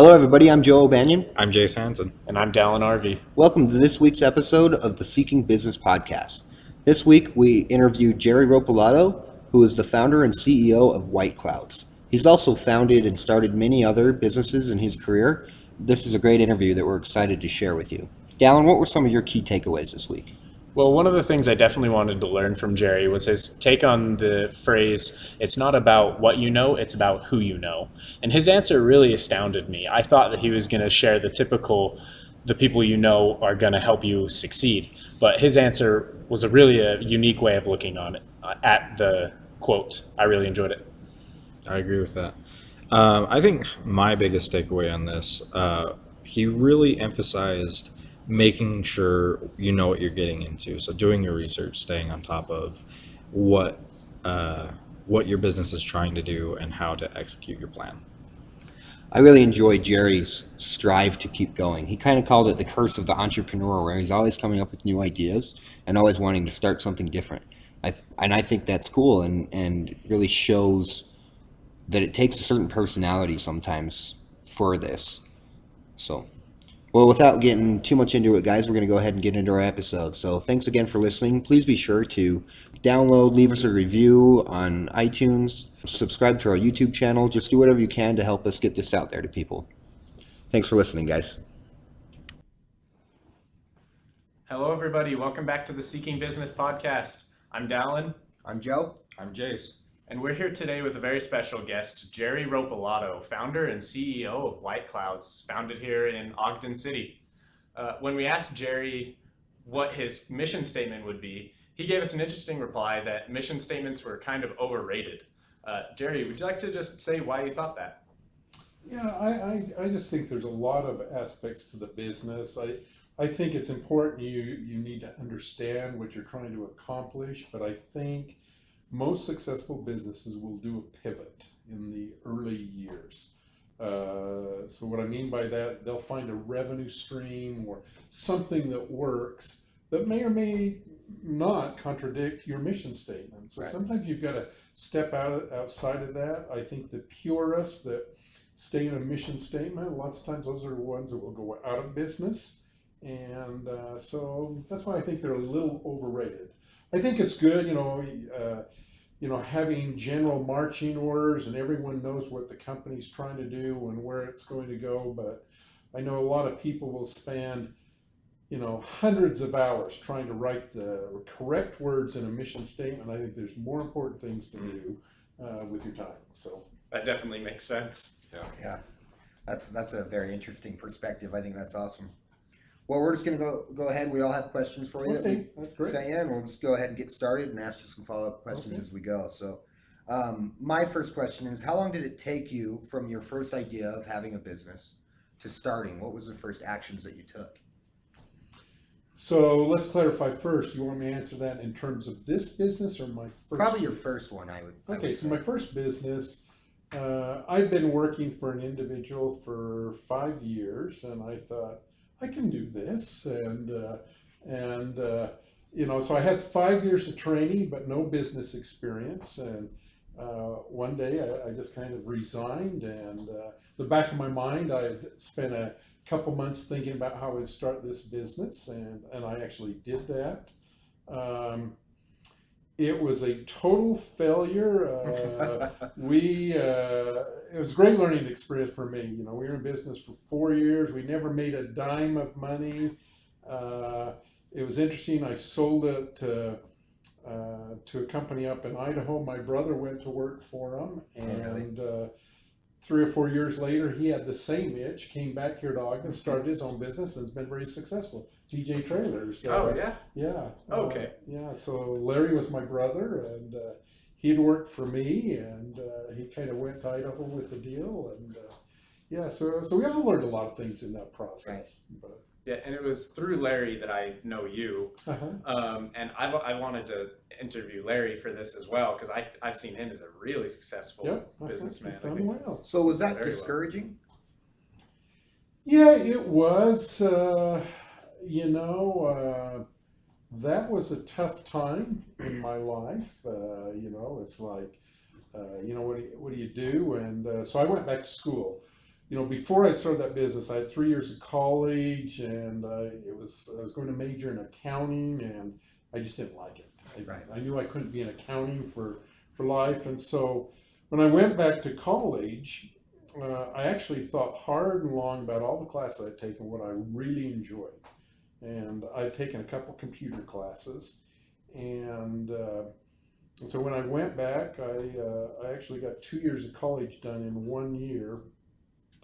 Hello, everybody. I'm Joe O'Banion. I'm Jay Sanson. And I'm Dallin RV. Welcome to this week's episode of the Seeking Business Podcast. This week, we interviewed Jerry Ropelato, who is the founder and CEO of White Clouds. He's also founded and started many other businesses in his career. This is a great interview that we're excited to share with you. Dallin, what were some of your key takeaways this week? Well, one of the things I definitely wanted to learn from Jerry was his take on the phrase, it's not about what you know, it's about who you know. And his answer really astounded me. I thought that he was going to share the people you know are going to help you succeed. But his answer was really a unique way of looking on it at the quote. I really enjoyed it. I agree with that. I think my biggest takeaway on this, he really emphasized making sure you know what you're getting into. So doing your research, staying on top of what your business is trying to do and how to execute your plan. I really enjoy Jerry's strive to keep going. He kind of called it the curse of the entrepreneur, where he's always coming up with new ideas and always wanting to start something different. I think that's cool and really shows that it takes a certain personality sometimes for this. So, well, without getting too much into it, guys, we're going to go ahead and get into our episode. So thanks again for listening. Please be sure to download, leave us a review on iTunes, subscribe to our YouTube channel. Just do whatever you can to help us get this out there to people. Thanks for listening, guys. Hello, everybody. Welcome back to the Seeking Business Podcast. I'm Dallin. I'm Joe. I'm Jace. And we're here today with a very special guest, Jerry Ropelato, founder and CEO of White Clouds, founded here in Ogden City. When we asked Jerry what his mission statement would be, he gave us an interesting reply that mission statements were kind of overrated. Jerry, would you like to just say why you thought that? Yeah, I just think there's a lot of aspects to the business. I think it's important you need to understand what you're trying to accomplish, but I think most successful businesses will do a pivot in the early years. So what I mean by that, they'll find a revenue stream or something that works that may or may not contradict your mission statement. So sometimes you've got to step outside of that. I think the purists that stay in a mission statement, lots of times those are the ones that will go out of business. And so that's why I think they're a little overrated. I think it's good, having general marching orders and everyone knows what the company's trying to do and where it's going to go. But I know a lot of people will spend, hundreds of hours trying to write the correct words in a mission statement. I think there's more important things to do with your time. So That definitely makes sense. Yeah, that's a very interesting perspective. I think that's awesome. Well, we're just going to go ahead. We all have questions for you. Okay, that's great. And we'll just go ahead and get started and ask you some follow-up questions as we go. So my first question is, how long did it take you from your first idea of having a business to starting? What was the first actions that you took? So let's clarify first. You want me to answer that in terms of this business or my first? Probably your first one, I would Okay, so say. my first business, I've been working for an individual for 5 years, and I thought, I can do this, so I had 5 years of training, but no business experience. And one day I just kind of resigned, and the back of my mind, I had spent a couple months thinking about how I'd start this business, and I actually did that. It was a total failure. It was a great learning experience for me. We were in business for 4 years. We never made a dime of money. It was interesting. I sold it to a company up in Idaho. My brother went to work for them, and 3 or 4 years later, he had the same itch, came back here to Ogden, started his own business, and has been very successful. DJ Trailers. Oh, yeah? Yeah. Okay. So Larry was my brother, and he'd worked for me, and he kind of went to Idaho with the deal, and so we all learned a lot of things in that process. Right. Yeah, and it was through Larry that I know you. And I wanted to interview Larry for this as well, because I've seen him as a really successful businessman. He's done well. So was that Very discouraging? Yeah, it was. That was a tough time in my life. It's like, what do you do? And so I went back to school. before I started that business, I had 3 years of college, and I was going to major in accounting, and I just didn't like it. Right. I knew I couldn't be in accounting for life, and so when I went back to college, I actually thought hard and long about all the classes I'd taken, what I really enjoyed, and I'd taken a couple computer classes, and so when I went back, I actually got 2 years of college done in 1 year,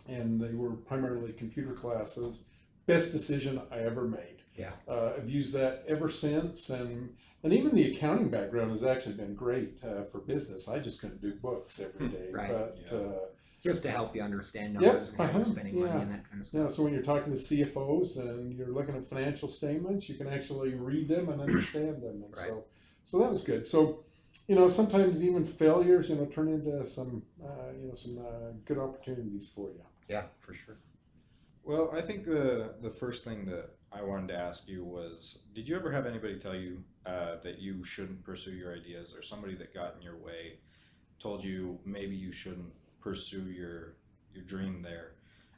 and they were primarily computer classes. Best decision I ever made. Yeah. I've used that ever since, and even the accounting background has actually been great for business. I just couldn't do books every day, Right. but Just to help you understand Yep, numbers and how you're uh-huh, spending money yeah. and that kind of stuff. so when you're talking to CFOs and you're looking at financial statements, you can actually read them and understand them, and Right. so that was good. So sometimes even failures turn into some good opportunities for you. Yeah, for sure. Well, I think the first thing that I wanted to ask you was, did you ever have anybody tell you that you shouldn't pursue your ideas, or somebody that got in your way told you maybe you shouldn't pursue your dream there?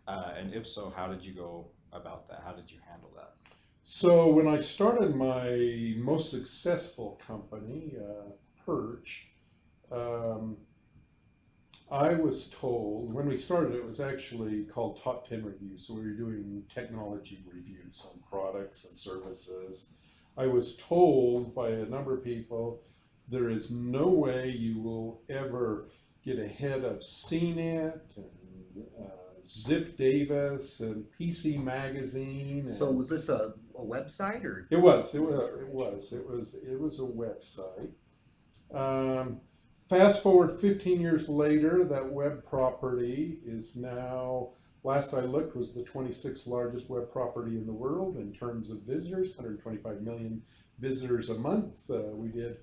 And if so, how did you go about that? How did you handle that? So when I started my most successful company, Perch, I was told, when we started, it was actually called Top 10 Reviews. So we were doing technology reviews on products and services. I was told by a number of people, there is no way you will ever get ahead of CNET and Ziff Davis and PC Magazine. And So was this a website or? it was a website. Fast forward 15 years later, that web property is now, last I looked, was the 26th largest web property in the world in terms of visitors, 125 million visitors a month. We did,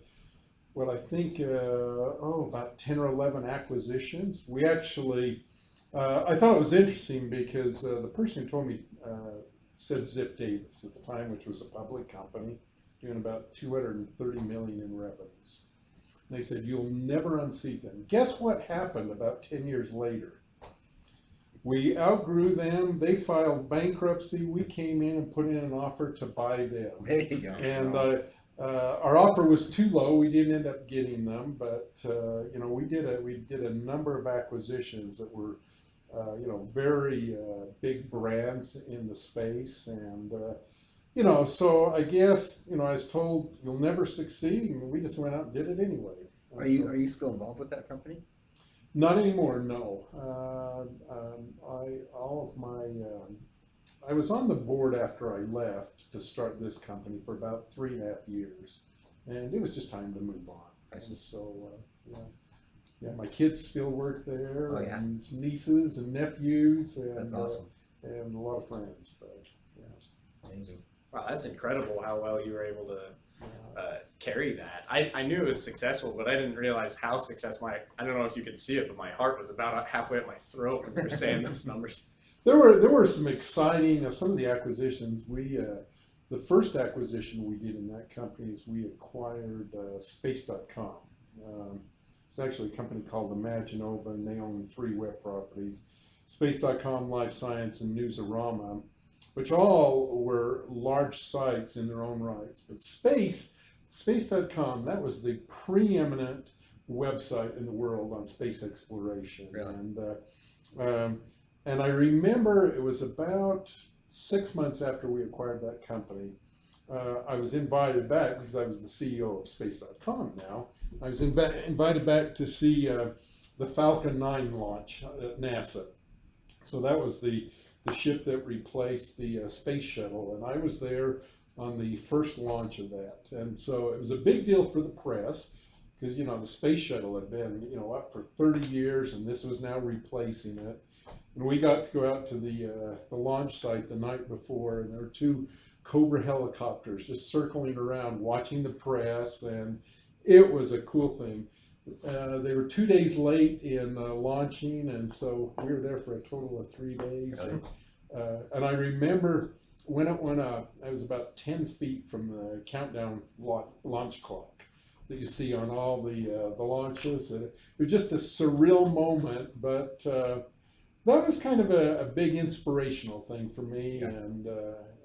well, I think, about 10 or 11 acquisitions. We actually, I thought it was interesting because the person who told me said Ziff Davis at the time, which was a public company, doing about 230 million in revenues. And they said, you'll never unseat them. Guess what happened about 10 years later? We outgrew them. They filed bankruptcy. We came in and put in an offer to buy them. There you go. And our offer was too low. We didn't end up getting them, but we did a number of acquisitions that were very big brands in the space, and so I guess I was told you'll never succeed, and we just went out and did it anyway. Are you still involved with that company? Not anymore, no. I was on the board after I left to start this company for about 3.5 years, and it was just time to move on. I see. And so, my kids still work there, Oh, yeah? and nieces and nephews, and That's awesome. and a lot of friends. But Amazing. Wow, that's incredible how well you were able to carry that. I knew it was successful, but I didn't realize how successful. I don't know if you could see it, but my heart was about halfway up my throat when you were saying those numbers. There were some exciting, some of the acquisitions. The first acquisition we did in that company is we acquired Space.com. It's actually a company called Imaginova, and they own 3 web properties: Space.com, Life Science, and Newsarama, which all were large sites in their own rights. But Space.com, that was the preeminent website in the world on space exploration. Really? And I remember it was about 6 months after we acquired that company. I was invited back because I was the CEO of Space.com now. I was invited back to see the Falcon 9 launch at NASA. So that was the ship that replaced the space shuttle, and I was there on the first launch of that. And so it was a big deal for the press because the space shuttle had been up for 30 years, and this was now replacing it. And we got to go out to the launch site the night before, and there were 2 Cobra helicopters just circling around watching the press, and it was a cool thing. They were 2 days late in launching, and so we were there for a total of 3 days. And I remember when it went up, I was about 10 feet from the countdown launch clock that you see on all the launches. And it was just a surreal moment, but that was kind of a big inspirational thing for me, Yeah.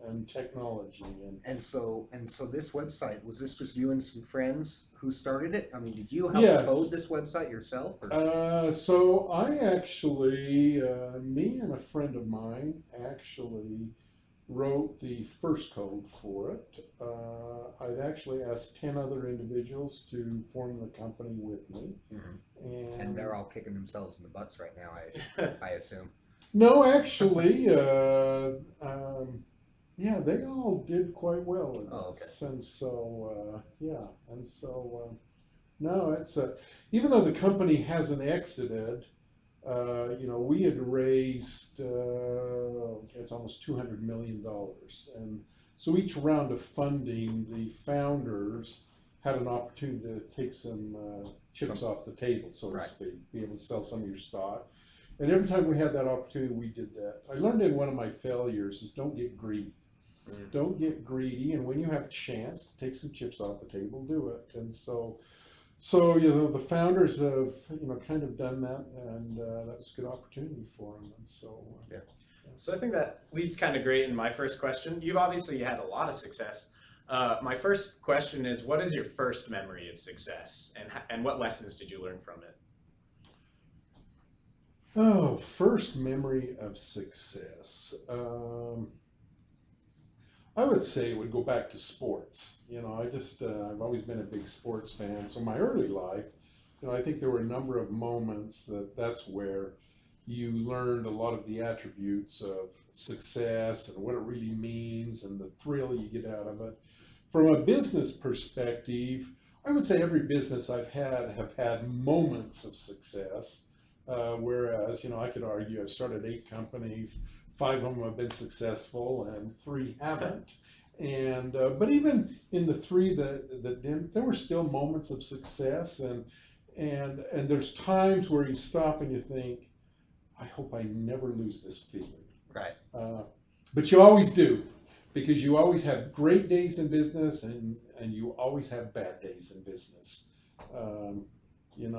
and technology. And so this website, was this just you and some friends who started it? I mean, did you help Yes. code this website yourself? Or? So I actually, me and a friend of mine actually wrote the first code for it. I'd actually asked 10 other individuals to form the company with me. Mhm. And they're all kicking themselves in the butts right now, I assume. No, actually, yeah, they all did quite well in Oh, this. And so, yeah, and so, no, it's even though the company hasn't exited, we had raised, it's almost $200 million. And so each round of funding, the founders had an opportunity to take some chips off the table, so to Right. speak, be able to sell some of your stock. And every time we had that opportunity, we did that. I learned in one of my failures is don't get greedy. Don't get greedy, and when you have a chance to take some chips off the table, do it. And so the founders have kind of done that, and that was a good opportunity for them. And so Yeah. So I think that leads kind of great in my first question. You've obviously had a lot of success. My first question is, what is your first memory of success, and what lessons did you learn from it? Oh, first memory of success. I would say it would go back to sports. I've always been a big sports fan. So my early life, I think there were a number of moments that's where you learned a lot of the attributes of success and what it really means and the thrill you get out of it. From a business perspective, I would say every business I've had have had moments of success. Whereas, I could argue I've started 8 companies, 5 of them have been successful, and 3 haven't. And but even in the 3 that didn't, there were still moments of success, and there's times where you stop and you think, I hope I never lose this feeling. Right. But you always do, because you always have great days in business, and you always have bad days in business. And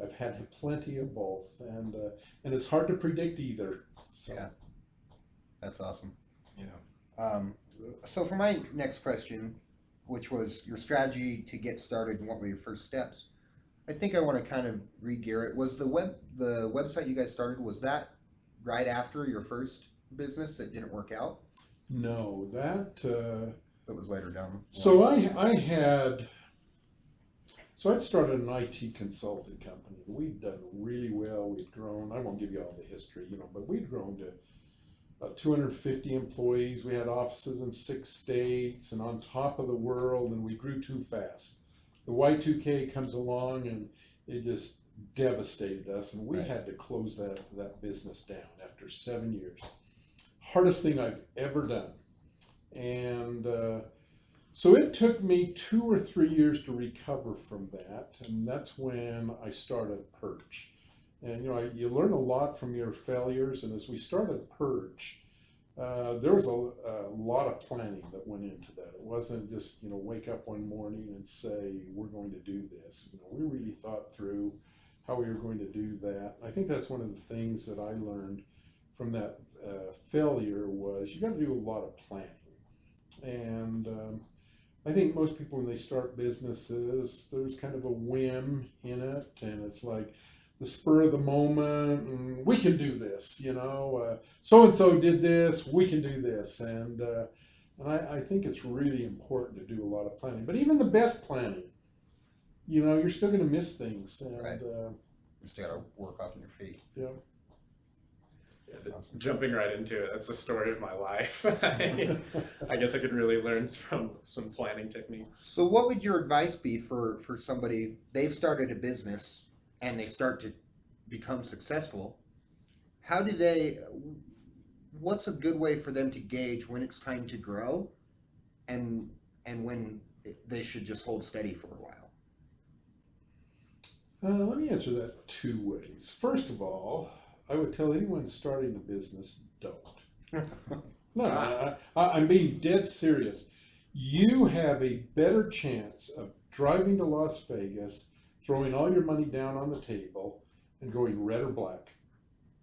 I've had plenty of both, and it's hard to predict either. So. Yeah, that's awesome. Yeah. So for my next question, which was your strategy to get started and what were your first steps, I think I want to kind of re-gear it. Was the website you guys started, was that right after your first business that didn't work out? No, that was later down. So I'd started an IT consulting company. We'd done really well. We'd grown. I won't give you all the history, but we'd grown to about 250 employees. We had offices in 6 states and on top of the world, and we grew too fast. The Y2K comes along and it just devastated us, and we Right. had to close that business down after 7 years. Hardest thing I've ever done. And so it took me 2 or 3 years to recover from that, and that's when I started Perch. And you learn a lot from your failures, and as we started Perch, there was a lot of planning that went into that. It wasn't just wake up one morning and say we're going to do this. We really thought through how we were going to do that. I think that's one of the things that I learned from that failure was you got to do a lot of planning. And I think most people, when they start businesses, there's kind of a whim in it, and it's like the spur of the moment, and we can do this, so and so did this, we can do this, and I think it's really important to do a lot of planning. But even the best planning, you're still going to miss things, and Right. Just got to work off on your feet. yeah. Awesome. Jumping right into it, that's the story of my life. I guess I could really learn from some planning techniques. So what would your advice be for somebody, they've started a business and they start to become successful? What's a good way for them to gauge when it's time to grow and when they should just hold steady for a while? Let me answer that 2 ways. First of all, I would tell anyone starting a business, don't. No, I'm being dead serious. You have a better chance of driving to Las Vegas, throwing all your money down on the table, and going red or black.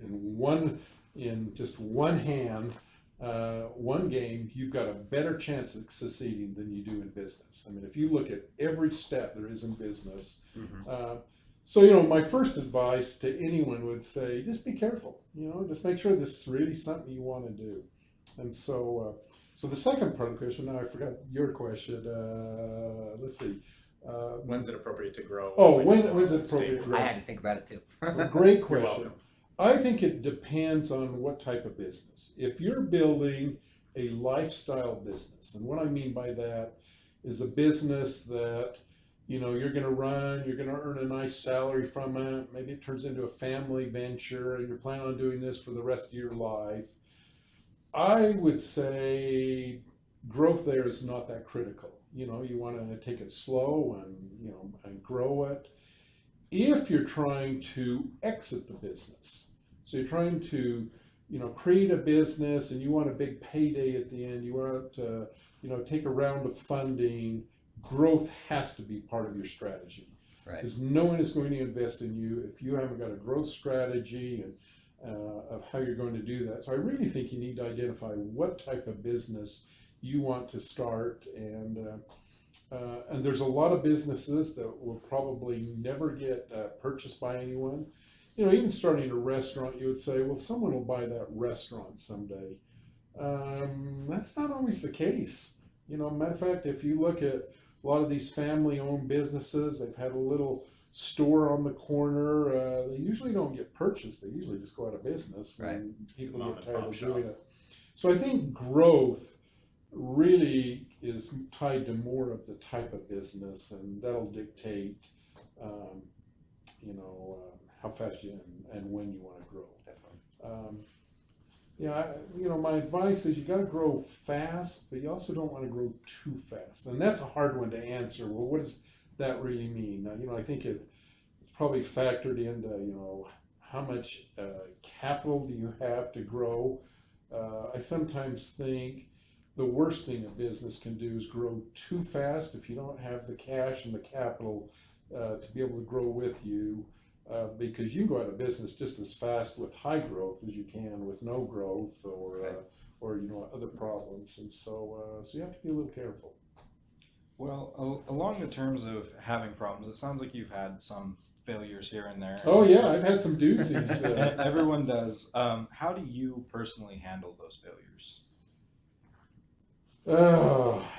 in just one hand, one game, you've got a better chance of succeeding than you do in business. I mean, if you look at every step there is in business, so, my first advice to anyone would say, just be careful, just make sure this is really something you want to do. And so the second part of the question, now I forgot your question, let's see. When's it appropriate to grow? When's it appropriate to grow? I had to think about it too. Great You're question. welcome. I think it depends on what type of business. If you're building a lifestyle business, and what I mean by that is a business that you're going to run, you're going to earn a nice salary from it, maybe it turns into a family venture and you're planning on doing this for the rest of your life, I would say growth there is not that critical. You want to take it slow and grow it. If you're trying to exit the business, so you're trying to create a business and you want a big payday at the end, you want to take a round of funding, growth has to be part of your strategy. Right. Because no one is going to invest in you if you haven't got a growth strategy and of how you're going to do that. So I really think you need to identify what type of business you want to start, and there's a lot of businesses that will probably never get purchased by anyone. Even starting a restaurant, you would say, well, someone will buy that restaurant someday. That's not always the case. Matter of fact, if you look at a lot of these family-owned businesses, they've had a little store on the corner. They usually don't get purchased. They usually just go out of business when people get tired of doing it. So I think growth really is tied to more of the type of business, and that'll dictate, how fast and when you want to grow. My advice is you got to grow fast, but you also don't want to grow too fast. And that's a hard one to answer. Well, what does that really mean? I think it's probably factored into, how much capital do you have to grow? I sometimes think the worst thing a business can do is grow too fast if you don't have the cash and the capital to be able to grow with you. Because you can go out of business just as fast with high growth as you can with no growth or other problems, and so you have to be a little careful. Well, along the terms of having problems, it sounds like you've had some failures here and there. Oh yeah, I've had some doozies. Everyone does. How do you personally handle those failures?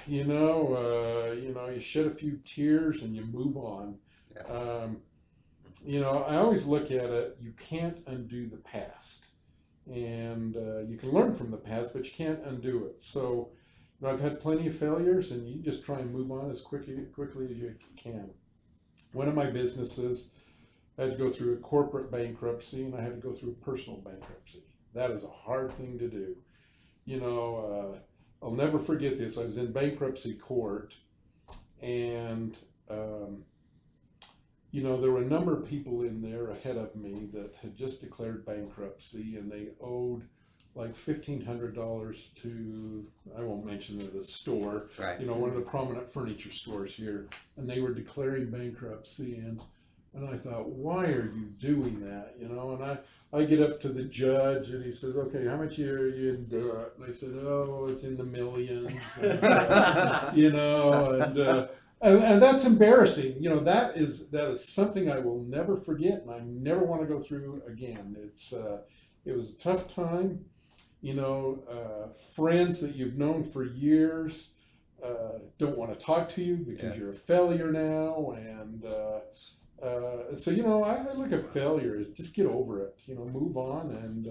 You shed a few tears and you move on. Yeah. I always look at it, you can't undo the past. And you can learn from the past, but you can't undo it. So, I've had plenty of failures, and you just try and move on as quickly as you can. One of my businesses, I had to go through a corporate bankruptcy, and I had to go through a personal bankruptcy. That is a hard thing to do. I'll never forget this. I was in bankruptcy court, and there were a number of people in there ahead of me that had just declared bankruptcy, and they owed like $1,500 to, I won't mention the store, Right. One of the prominent furniture stores here, and they were declaring bankruptcy, and I thought, why are you doing that? And I get up to the judge, and he says, okay, how much are you in debt? And I said, oh, it's in the millions, and that's embarrassing. That is something I will never forget, and I never want to go through again. It was a tough time. Friends that you've known for years don't want to talk to you because you're a failure now, and so I look at failure as just get over it. Move on, and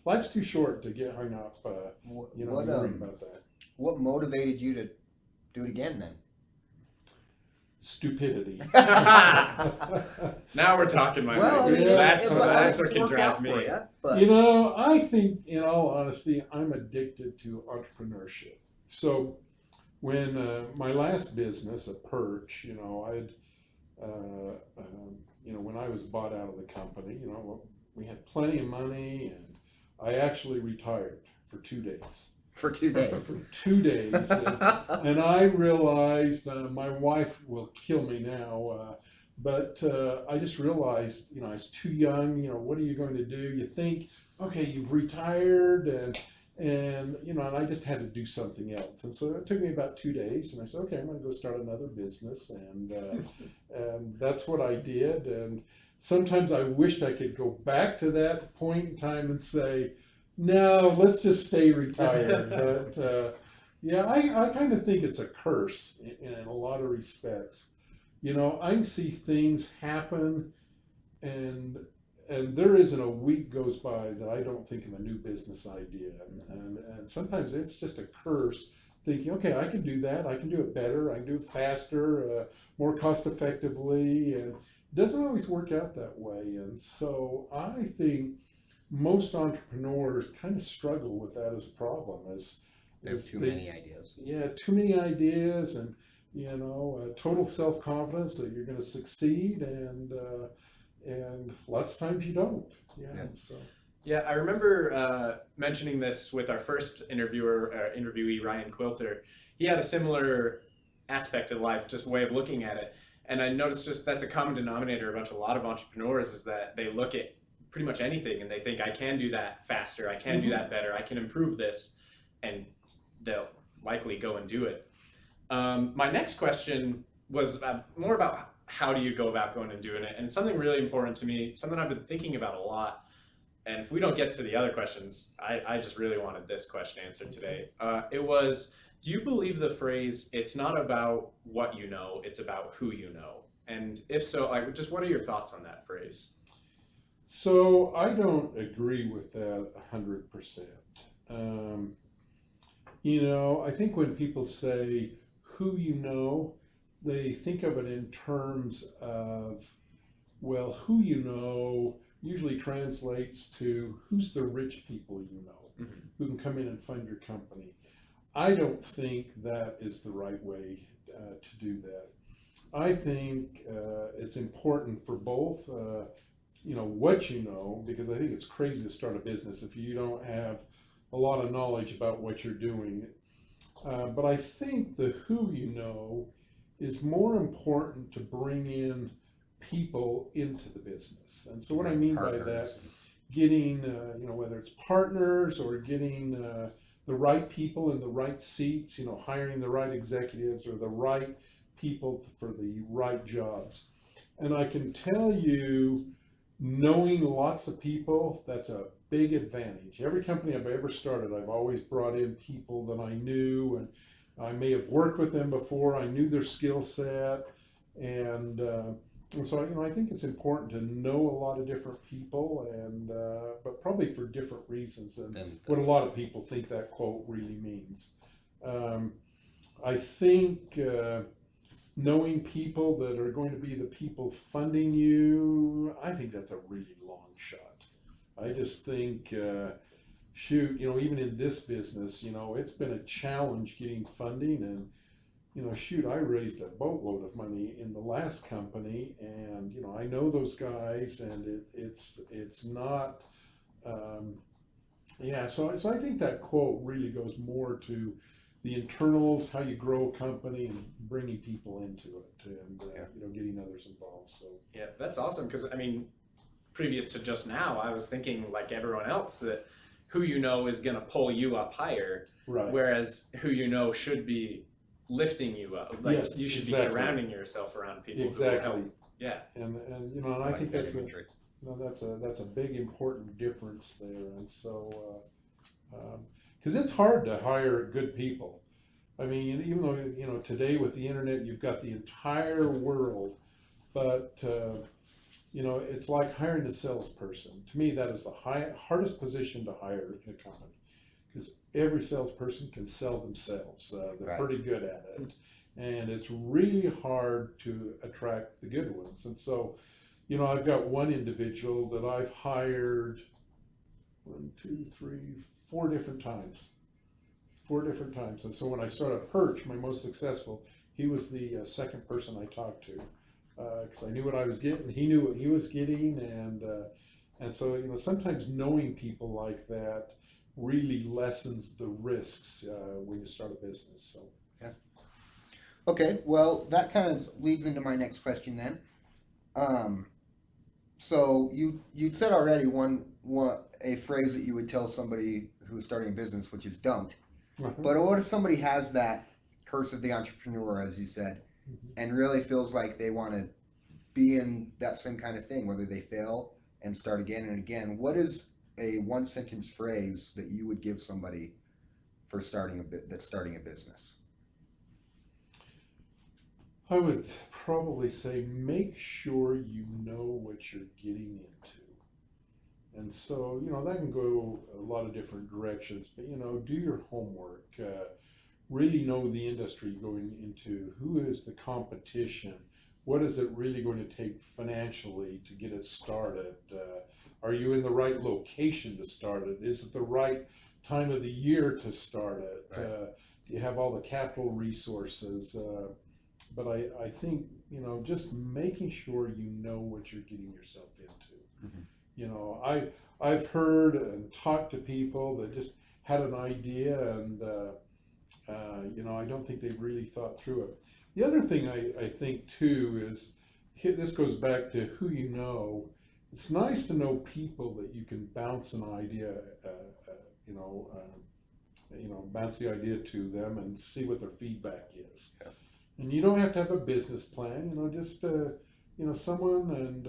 life's too short to get hung up. Worrying about that. What motivated you to do it again then? Stupidity. Now we're talking my language. That's what can drive me. I think, in all honesty, I'm addicted to entrepreneurship. So when my last business, a perch, I'd when I was bought out of the company, we had plenty of money, and I actually retired for 2 days. For 2 days. For 2 days. And I realized, my wife will kill me now, But I just realized, I was too young. What are you going to do? You think, okay, you've retired, and I just had to do something else. And so it took me about 2 days, and I said, okay, I'm going to go start another business, and that's what I did. And sometimes I wished I could go back to that point in time and say, no, let's just stay retired. But yeah, I kind of think it's a curse in a lot of respects. I can see things happen, and there isn't a week goes by that I don't think of a new business idea, and sometimes it's just a curse. Thinking, okay, I can do that. I can do it better. I can do it faster, more cost effectively, and it doesn't always work out that way. And so I think most entrepreneurs kind of struggle with that as a problem. There's too many ideas. Yeah, too many ideas, and total self confidence that you're going to succeed, and lots of times you don't. Yeah. So. Yeah, I remember mentioning this with our first interviewee, Ryan Quilter. He had a similar aspect of life, just way of looking at it. And I noticed just that's a common denominator about a lot of entrepreneurs is that they look at pretty much anything and they think, I can do that faster, I can do that better, I can improve this, and they'll likely go and do it. My next question was more about how do you go about going and doing it, and something really important to me, something I've been thinking about a lot. And if we don't get to the other questions, I just really wanted this question answered today. It was, do you believe the phrase, it's not about what you know, it's about who you know? And if so, just what are your thoughts on that phrase? So I don't agree with that 100%. I think when people say who you know, they think of it in terms of, well, who you know usually translates to who's the rich people you know, who can come in and fund your company. I don't think that is the right way to do that. I think it's important for both, what you know, because I think it's crazy to start a business if you don't have a lot of knowledge about what you're doing. But I think the who you know is more important to bring in people into the business. And so what I mean by that, getting, whether it's partners or getting the right people in the right seats, hiring the right executives or the right people for the right jobs. And I can tell you, knowing lots of people, that's a big advantage. Every company I've ever started, I've always brought in people that I knew, and I may have worked with them before. I knew their skill set, and so I think it's important to know a lot of different people, and but probably for different reasons than what a lot of people think that quote really means. I think knowing people that are going to be the people funding you, I think that's a really long shot. I just think, shoot, even in this business, it's been a challenge getting funding, and shoot, I raised a boatload of money in the last company, and I know those guys, and it's not, yeah. So I think that quote really goes more to the internals, how you grow a company, and bringing people into it, and getting others involved. So yeah, that's awesome, because previous to just now, I was thinking like everyone else that who you know is going to pull you up higher, right. Whereas who you know should be lifting you up. Like yes, you should exactly. be surrounding yourself around people exactly. who will help. Yeah, and I think that's a big important difference there, and so because it's hard to hire good people. I mean, even though today with the internet you've got the entire world, but it's like hiring a salesperson. To me, that is the hardest position to hire in a company, because every salesperson can sell themselves. They're right. pretty good at it, and it's really hard to attract the good ones. And so, I've got one individual that I've hired 4 different times. 4 different times. And so when I started Perch, my most successful, he was the second person I talked to, because I knew what I was getting, he knew what he was getting, and so sometimes knowing people like that really lessens the risks when you start a business. So yeah. Okay, well that kind of leads into my next question then. Um, so you said already one a phrase that you would tell somebody who's starting a business, which is don't. Uh-huh. But what if somebody has that curse of the entrepreneur, as you said, Mhm. and really feels like they want to be in that same kind of thing, whether they fail and start again and again? What is a one sentence phrase that you would give somebody for starting a business? I would probably say make sure you know what you're getting into. And so, that can go a lot of different directions, but, do your homework. Really know the industry you're going into. Who is the competition? What is it really going to take financially to get it started? Are you in the right location to start it? Is it the right time of the year to start it? Right. Do you have all the capital resources? But I think, just making sure you know what you're getting yourself into. Mhm. I've heard and talked to people that just had an idea and, I don't think they've really thought through it. The other thing I think too is, this goes back to who you know. It's nice to know people that you can bounce an idea, you know, bounce the idea to them and see what their feedback is. Yeah. And you don't have to have a business plan, just, someone. And,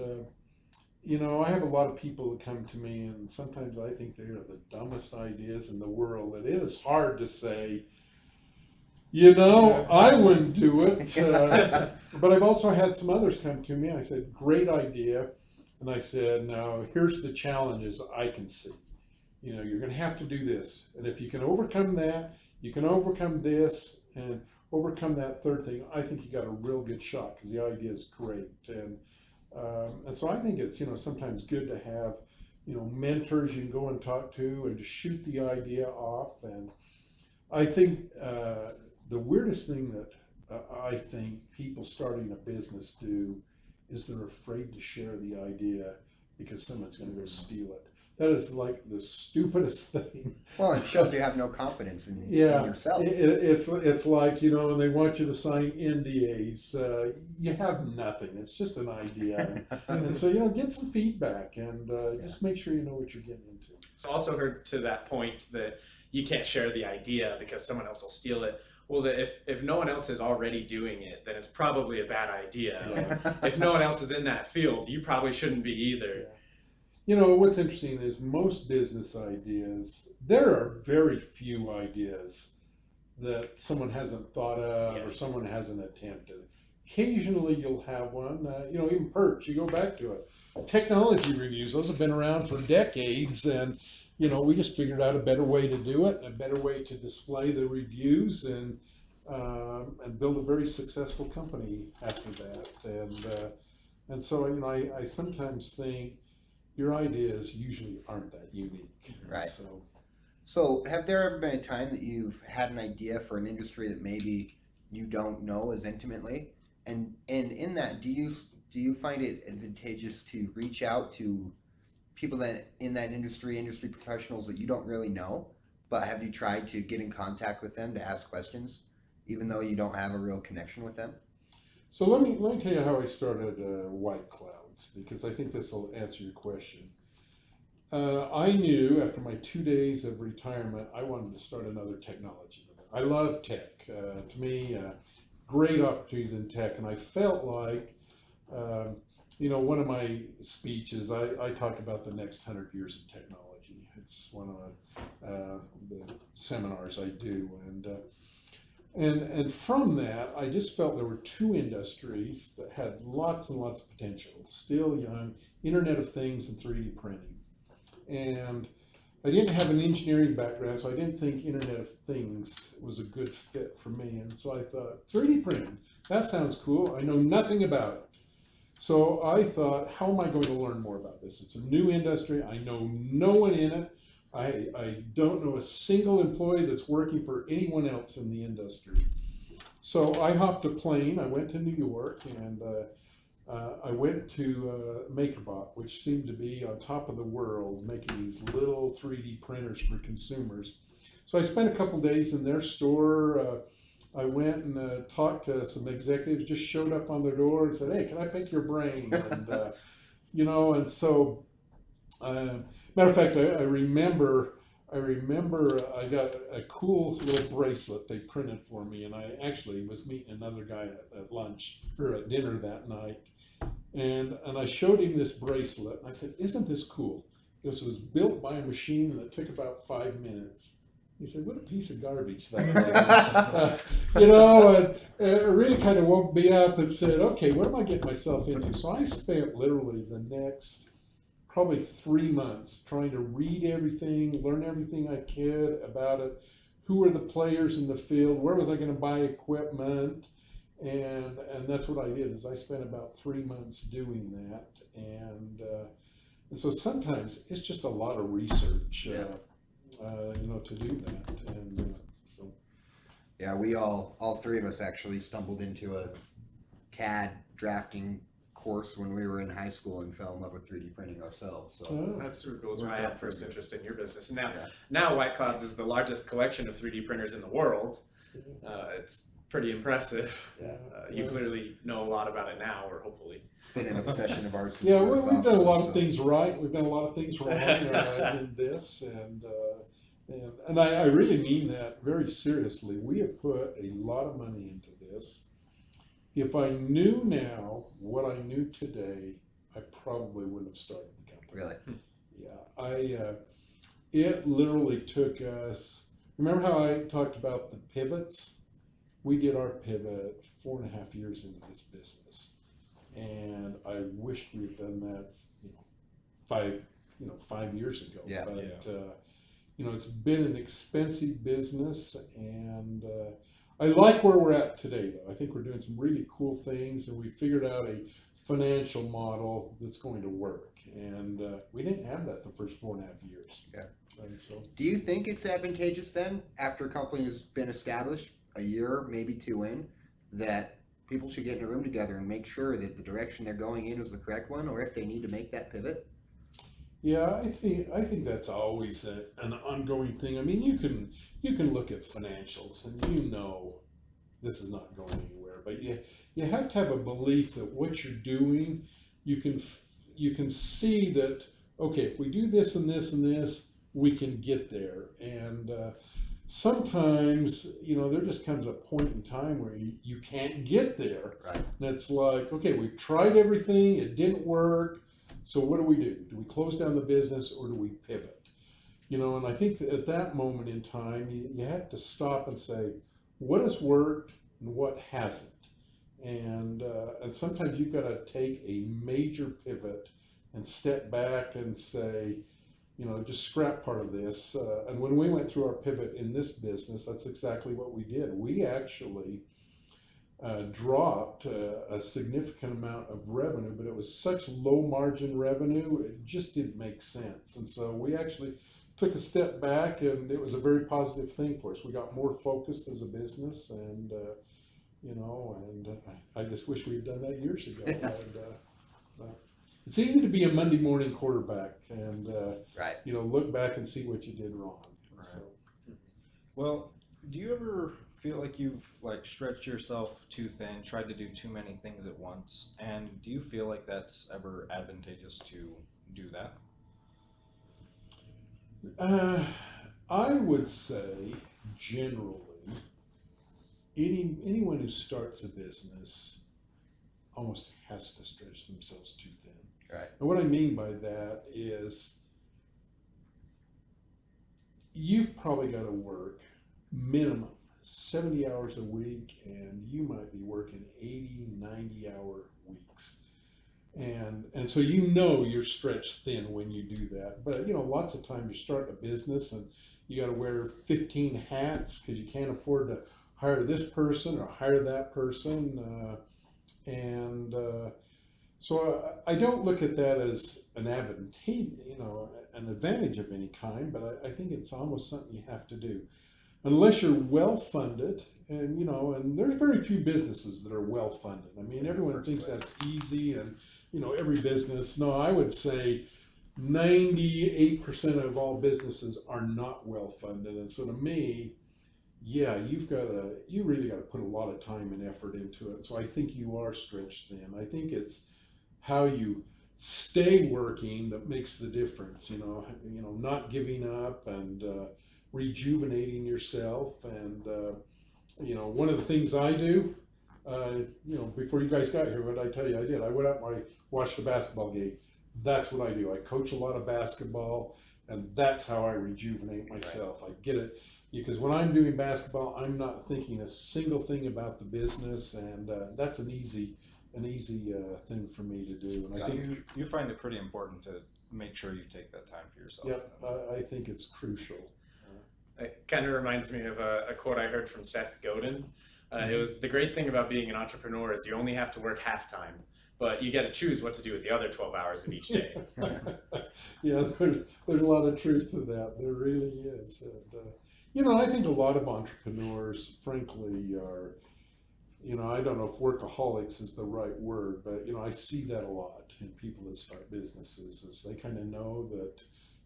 I have a lot of people that come to me, and sometimes I think they are the dumbest ideas in the world. And it is hard to say, I wouldn't do it. But I've also had some others come to me. I said, great idea. And I said, now here's the challenges I can see. You're going to have to do this. And if you can overcome that, you can overcome this and overcome that third thing, I think you got a real good shot because the idea is great. And so I think it's, sometimes good to have, mentors you can go and talk to and just shoot the idea off. And I think the weirdest thing that I think people starting a business do is they're afraid to share the idea because someone's going to go steal it. That is like the stupidest thing. Well, it shows you have no confidence in Yeah, yourself. it's like, when they want you to sign NDAs, you have nothing. It's just an idea. And so, get some feedback and just make sure you know what you're getting into. I also heard to that point that you can't share the idea because someone else will steal it. Well, if no one else is already doing it, then it's probably a bad idea. Yeah. If no one else is in that field, you probably shouldn't be either. What's interesting is most business ideas, there are very few ideas that someone hasn't thought of or someone hasn't attempted. Occasionally you'll have one, even perch, you go back to it. Technology reviews, those have been around for decades, and we just figured out a better way to do it, and a better way to display the reviews, and build a very successful company after that. And so I sometimes think your ideas usually aren't that unique. Right. So So, have there ever been a time that you've had an idea for an industry that maybe you don't know as intimately? And in that, do you find it advantageous to reach out to people that in that industry professionals that you don't really know, but have you tried to get in contact with them to ask questions, even though you don't have a real connection with them? So let me tell you how I started White Clouds, because I think this will answer your question. I knew after my 2 days of retirement, I wanted to start another technology. I love tech. To me, great opportunities in tech, and I felt like, one of my speeches, I talk about the next 100 years of technology. It's one of the seminars I do, and from that, I just felt there were two industries that had lots and lots of potential, still young: Internet of Things and 3D printing. And I didn't have an engineering background, so I didn't think Internet of Things was a good fit for me. And so I thought, 3D printing, that sounds cool. I know nothing about it. So I thought, how am I going to learn more about this? It's a new industry. I know no one in it. I don't know a single employee that's working for anyone else in the industry. So I hopped a plane. I went to New York, and I went to MakerBot, which seemed to be on top of the world, making these little 3D printers for consumers. So I spent a couple days in their store, I went and talked to some executives, just showed up on their door and said, "Hey, can I pick your brain?" And and so, matter of fact, I remember. I remember I got a cool little bracelet they printed for me, and I actually was meeting another guy at lunch or at dinner that night, and I showed him this bracelet, and I said, "Isn't this cool? This was built by a machine that took about 5 minutes." He said, "What a piece of garbage that is." And it really kind of woke me up and said, "Okay, what am I getting myself into?" So I spent literally the next probably 3 months trying to read everything, learn everything I could about it. Who were the players in the field? Where was I going to buy equipment? And that's what I did. Is I spent about 3 months doing that, and so sometimes it's just a lot of research, to do that, and so. Yeah, we all three of us actually stumbled into a CAD drafting course when we were in high school and fell in love with 3D printing ourselves. So That's super cool. That's Worked why I out had first pretty good. interest in your business. And Yeah. now White Clouds is the largest collection of 3D printers in the world. It's pretty impressive. Yeah. You clearly know a lot about it now, or hopefully. It's been an obsession of ours since Yeah, we were we've done a lot sophomores, of so- things right. We've done a lot of things wrong in this, and I really mean that very seriously. We have put a lot of money into this. If I knew now what I knew today, I probably wouldn't have started the company. Really? Yeah, it literally took us. Remember how I talked about the pivots? We did our pivot 4.5 years into this business, and I wish we had done that, 5 years ago. Yeah. But it's been an expensive business, and I like where we're at today. Though I think we're doing some really cool things, and we figured out a financial model that's going to work. And we didn't have that the first 4.5 years. Yeah. And so. Do you think it's advantageous then, after a company has been established, a year, maybe 2 in, that people should get in a room together and make sure that the direction they're going in is the correct one, or if they need to make that pivot? Yeah, I think that's always an ongoing thing. I mean, you can look at financials and this is not going anywhere, but you have to have a belief that what you're doing, you can see that, okay, if we do this and this and this, we can get there. And sometimes, there just comes a point in time where you can't get there. Right. And it's like, okay, we've tried everything, it didn't work. So what do we do? Do we close down the business or do we pivot? And I think that at that moment in time, you have to stop and say, what has worked and what hasn't? And sometimes you've got to take a major pivot and step back and say, just scrap part of this. And when we went through our pivot in this business, that's exactly what we did. We actually dropped a significant amount of revenue, but it was such low margin revenue, it just didn't make sense. And so we actually took a step back, and it was a very positive thing for us. We got more focused as a business, and I just wish we had done that years ago. And, it's easy to be a Monday morning quarterback and Right. Look back and see what you did wrong. Right. So. Well, do you ever feel like you've stretched yourself too thin, tried to do too many things at once, and do you feel like that's ever advantageous to do that? I would say generally, anyone who starts a business almost has to stretch themselves too thin. Right. And what I mean by that is you've probably got to work minimum 70 hours a week, and you might be working 80, 90-hour weeks. And so you're stretched thin when you do that. But lots of times you're starting a business and you got to wear 15 hats because you can't afford to hire this person or hire that person. So I don't look at that as an an advantage of any kind, but I think it's almost something you have to do. Unless you're well funded, and and there's very few businesses that are well funded. I mean, everyone thinks that's easy, and every business. No, I would say 98% of all businesses are not well funded, and so to me, yeah, you really got to put a lot of time and effort into it. So I think you are stretched thin. I think it's how you stay working that makes the difference. Not giving up and rejuvenating yourself. And one of the things I do, before you guys got here, what I tell you I did, I went out and I watched a basketball game. That's what I do. I coach a lot of basketball, and that's how I rejuvenate myself. I get it. Because when I'm doing basketball, I'm not thinking a single thing about the business, and that's an easy thing for me to do. And I So think, you find it pretty important to make sure you take that time for yourself. yeah, I think it's crucial. It kind of reminds me of a quote I heard from Seth Godin. It was, the great thing about being an entrepreneur is you only have to work half time, but you got to choose what to do with the other 12 hours of each day. Yeah, there's a lot of truth to that. There really is. And, I think a lot of entrepreneurs, frankly, are, I don't know if workaholics is the right word, but, I see that a lot in people that start businesses, is they kind of know that,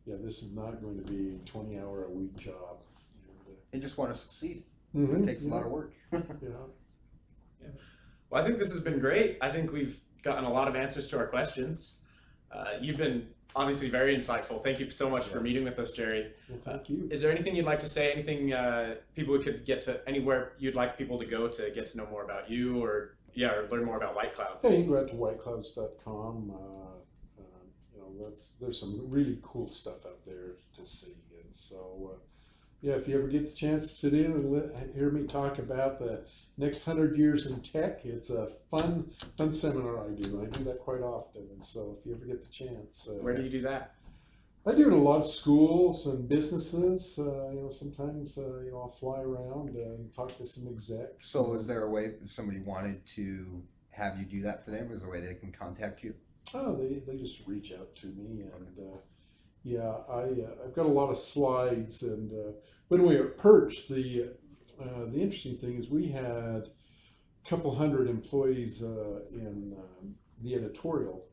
yeah, this is not going to be a 20-hour-a-week job. They just want to succeed. And, It takes a lot of work. yeah. Well, I think this has been great. I think we've gotten a lot of answers to our questions. You've been obviously very insightful. Thank you so much for meeting with us, Jerry. Well, thank you. Is there anything you'd like to say? Anything people could get to, anywhere you'd like people to go to get to know more about you, or learn more about White Clouds? Hey, you can go out to whiteclouds.com. There's some really cool stuff out there to see. And so, if you ever get the chance to sit in and hear me talk about the next 100 years in tech, it's a fun seminar I do. I do that quite often. And so if you ever get the chance. Where do you do that? I do it at a lot of schools and businesses. Sometimes, I'll fly around and talk to some execs. So is there a way if somebody wanted to have you do that for them? Is there a way they can contact you? Oh, they just reach out to me, and I've got a lot of slides. And when we were at Perch, the interesting thing is we had a couple hundred employees in the editorial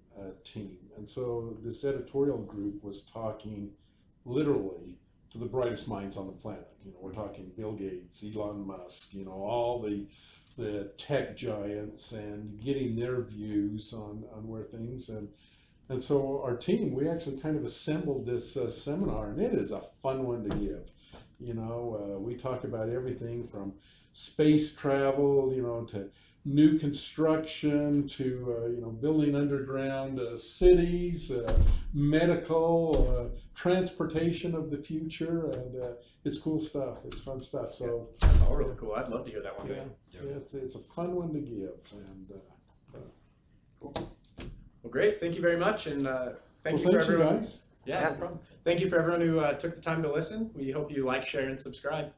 team, and so this editorial group was talking literally to the brightest minds on the planet. We're talking Bill Gates, Elon Musk, all the tech giants, and getting their views on where things, and so our team, we actually kind of assembled this seminar, and it is a fun one to give. We talk about everything from space travel, to new construction, to building underground cities, medical, transportation of the future, and it's cool stuff. It's fun stuff. So That's all really cool. I'd love to hear that one. yeah, it's a fun one to give. And Cool. Well, great. Thank you very much, and thank you for thanks, you everyone. guys. Yeah, no problem. Thank you for everyone who took the time to listen. We hope you like, share, and subscribe.